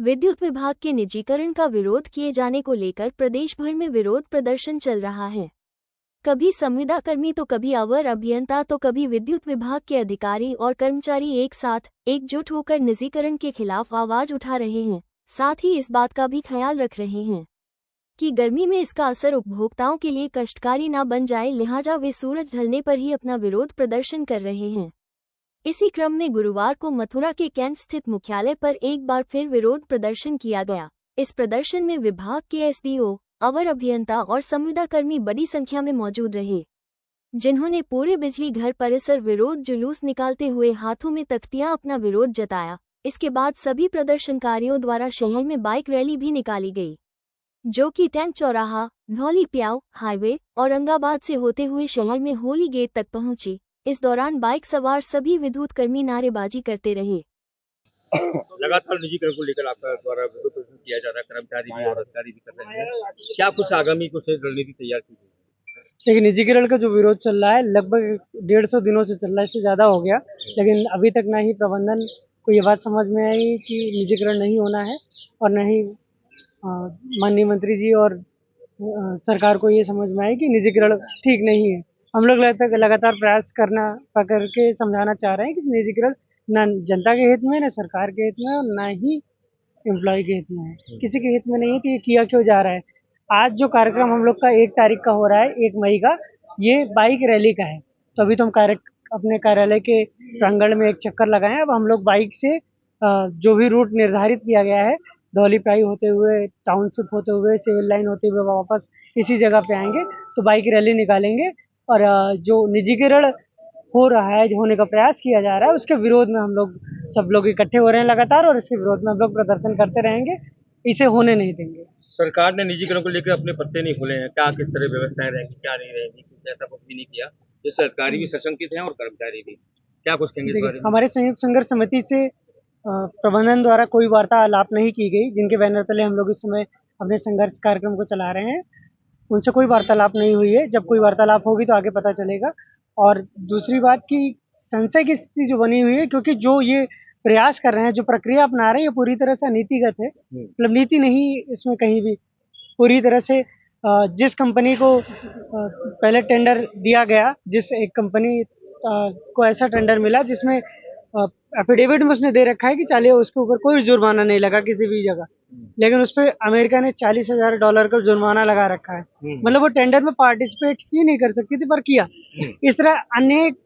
विद्युत विभाग के निजीकरण का विरोध किए जाने को लेकर प्रदेश भर में विरोध प्रदर्शन चल रहा है। कभी संविदाकर्मी तो कभी अवर अभियंता तो कभी विद्युत विभाग के अधिकारी और कर्मचारी एक साथ एकजुट होकर निजीकरण के खिलाफ आवाज उठा रहे हैं। साथ ही इस बात का भी ख्याल रख रहे हैं कि गर्मी में इसका असर उपभोक्ताओं के लिए कष्टकारी न बन जाए, लिहाजा वे सूरज ढलने पर ही अपना विरोध प्रदर्शन कर रहे हैं। इसी क्रम में गुरुवार को मथुरा के कैंट स्थित मुख्यालय पर एक बार फिर विरोध प्रदर्शन किया गया। इस प्रदर्शन में विभाग के एसडीओ, अवर अभियंता और संविदाकर्मी बड़ी संख्या में मौजूद रहे, जिन्होंने पूरे बिजली घर परिसर विरोध जुलूस निकालते हुए हाथों में तख्तियां अपना विरोध जताया। इसके बाद सभी प्रदर्शनकारियों द्वारा शहर में बाइक रैली भी निकाली गई, जो कि टैंक चौराहा, धौली प्याऊ हाईवे औरंगाबाद से होते हुए शहर में होली गेट तक पहुंची। इस दौरान बाइक सवार सभी विद्युत कर्मी नारेबाजी करते रहे। लगातार निजीकरण को लेकर आपका द्वारा विरोध प्रदर्शन किया जा रहा है, कर्मचारी भी और अधिकारी भी कर रहे हैं। क्या कुछ आगामी कुछ रणनीति तैयार की गई? देखिए, निजीकरण का जो विरोध चल रहा है लगभग 150 दिनों से चल रहा है, इससे ज़्यादा हो गया, लेकिन अभी तक ना ही प्रबंधन को ये बात समझ में आई कि निजीकरण नहीं होना है और न ही माननीय मंत्री जी और सरकार को ये समझ में आए कि निजीकरण ठीक नहीं है। हम लोग लगातार प्रयास करके समझाना चाह रहे हैं कि निजीकरण ना जनता के हित में, ना सरकार के हित में और ना ही एम्प्लॉय के हित में है। किसी के हित में नहीं है, तो ये किया क्यों जा रहा है। आज जो कार्यक्रम हम लोग का 1 तारीख का हो रहा है, 1 मई का, ये बाइक रैली का है। तो अभी तो हम अपने कार्यालय के प्रांगण में एक चक्कर लगाए। अब हम लोग बाइक से जो भी रूट निर्धारित किया गया है, धौलीप्याई होते हुए, टाउनशिप होते हुए, सिविल लाइन होते हुए वापस इसी जगह पे आएंगे, तो बाइक रैली निकालेंगे। और जो निजीकरण हो रहा है, जो होने का प्रयास किया जा रहा है, उसके विरोध में हम लोग सब लोग इकट्ठे हो रहे हैं लगातार, और इसके विरोध में हम लोग प्रदर्शन करते रहेंगे, इसे होने नहीं देंगे। सरकार ने निजीकरण को लेकर अपने पत्ते नहीं खोले हैं, क्या किस तरह व्यवस्थाएं रहेंगी, क्या नहीं रहेंगी, कुछ ऐसा कुछ भी नहीं किया, जिससे सरकारी भी सशंकित है और कर्मचारी भी। क्या कुछ कहेंगे इस बारे में? हमारे संयुक्त संघर्ष समिति से प्रबंधन द्वारा कोई वार्तालाप नहीं की गई, जिनके बैनर तले हम लोग इस समय अपने संघर्ष कार्यक्रम को चला रहे हैं, उनसे कोई वार्तालाप नहीं हुई है। जब कोई वार्तालाप होगी तो आगे पता चलेगा। और दूसरी बात कि संशय की स्थिति जो बनी हुई है, क्योंकि जो ये प्रयास कर रहे हैं, जो प्रक्रिया अपना रहे हैं, ये पूरी तरह से नीतिगत है, मतलब नीति नहीं इसमें कहीं भी। पूरी तरह से जिस कंपनी को पहले टेंडर दिया गया, जिस एक कंपनी को ऐसा टेंडर मिला जिसमें एफिडेविट में उसने दे रखा है कि चलिए उसके ऊपर कोई जुर्माना नहीं लगा किसी भी जगह, लेकिन उस पर अमेरिका ने $40,000 का जुर्माना लगा रखा है। मतलब वो टेंडर में पार्टिसिपेट ही नहीं कर सकती थी, पर किया। इस तरह अनेक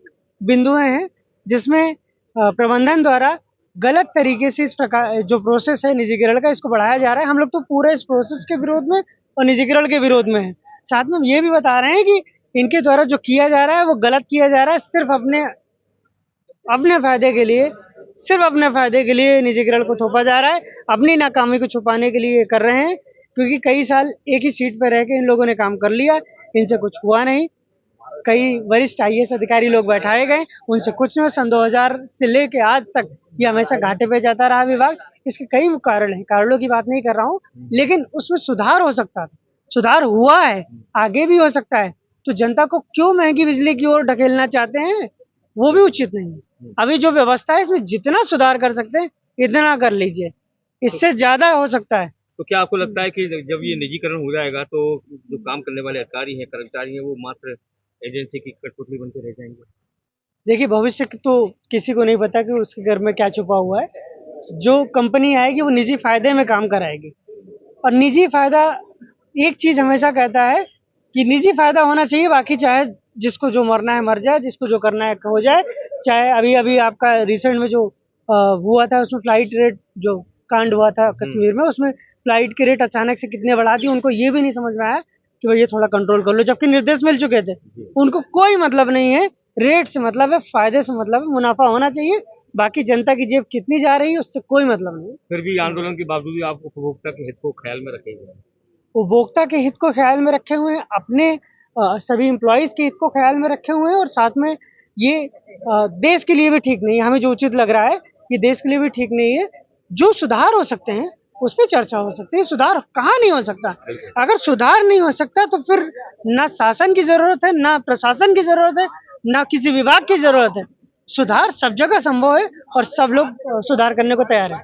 बिंदुएं हैं जिसमें प्रबंधन द्वारा गलत तरीके से इस प्रकार जो प्रोसेस है निजीकरण का, इसको बढ़ाया जा रहा है। हम लोग तो पूरे इस प्रोसेस के विरोध में और निजीकरण के विरोध में है। साथ में हम ये भी बता रहे हैं कि इनके द्वारा जो किया जा रहा है वो गलत किया जा रहा है, सिर्फ अपने फायदे के लिए, सिर्फ अपने फायदे के लिए निजीकरण को थोपा जा रहा है। अपनी नाकामी को छुपाने के लिए कर रहे हैं, क्योंकि कई साल एक ही सीट पर रह के इन लोगों ने काम कर लिया, इनसे कुछ हुआ नहीं। कई वरिष्ठ IAS अधिकारी लोग बैठाए गए, उनसे कुछ नहीं। सन 2000 से लेके आज तक ये हमेशा घाटे पे जाता रहा विभाग। इसके कई कारण हैं, कारणों की बात नहीं कर रहा हूँ, लेकिन उसमें सुधार हो सकता था, सुधार हुआ है, आगे भी हो सकता है। तो जनता को क्यों महंगी बिजली की ओर ढकेलना चाहते हैं, वो भी उचित नहीं है। अभी जो व्यवस्था है, इसमें जितना सुधार कर सकते हैं इतना कर लीजिए, इससे ज्यादा हो सकता है। तो क्या आपको लगता है कि जब ये निजीकरण हो जाएगा तो जो काम करने वाले अधिकारी हैं, कर्मचारी हैं, वो मात्र एजेंसी की कठपुतली बनते रह जाएंगे? देखिए, भविष्य तो किसी को नहीं पता कि उसके घर में क्या छुपा हुआ है। जो कंपनी आएगी वो निजी फायदे में काम कराएगी, और निजी फायदा एक चीज हमेशा कहता है कि निजी फायदा होना चाहिए, बाकी चाहे जिसको जो मरना है मर जाए, जिसको जो करना है हो जाए। चाहे अभी आपका रिसेंट में जो हुआ था, उसमें फ्लाइट रेट जो कांड हुआ था कश्मीर में, उसमें फ्लाइट के रेट अचानक से कितने बढ़ा दिए, उनको ये भी नहीं समझ में आया कि भाई ये थोड़ा कंट्रोल कर लो, जबकि निर्देश मिल चुके थे। उनको कोई मतलब नहीं है, रेट से मतलब है, फायदे से मतलब है, मुनाफा होना चाहिए, बाकी जनता की जेब कितनी जा रही है उससे कोई मतलब नहीं। फिर भी आंदोलन के बावजूद आप उपभोक्ता के हित को ख्याल में रखेंगे? उपभोक्ता के हित को ख्याल में रखे हुए हैं, अपने सभी एम्प्लॉयज़ के हित को ख्याल में रखे हुए हैं, और साथ में ये देश के लिए भी ठीक नहीं है। हमें जो उचित लग रहा है, ये देश के लिए भी ठीक नहीं है। जो सुधार हो सकते हैं उस पर चर्चा हो सकती है। सुधार कहाँ नहीं हो सकता? अगर सुधार नहीं हो सकता तो फिर ना शासन की जरूरत है, ना प्रशासन की जरूरत है, ना किसी विभाग की जरूरत है। सुधार सब जगह संभव है और सब लोग सुधार करने को तैयार है।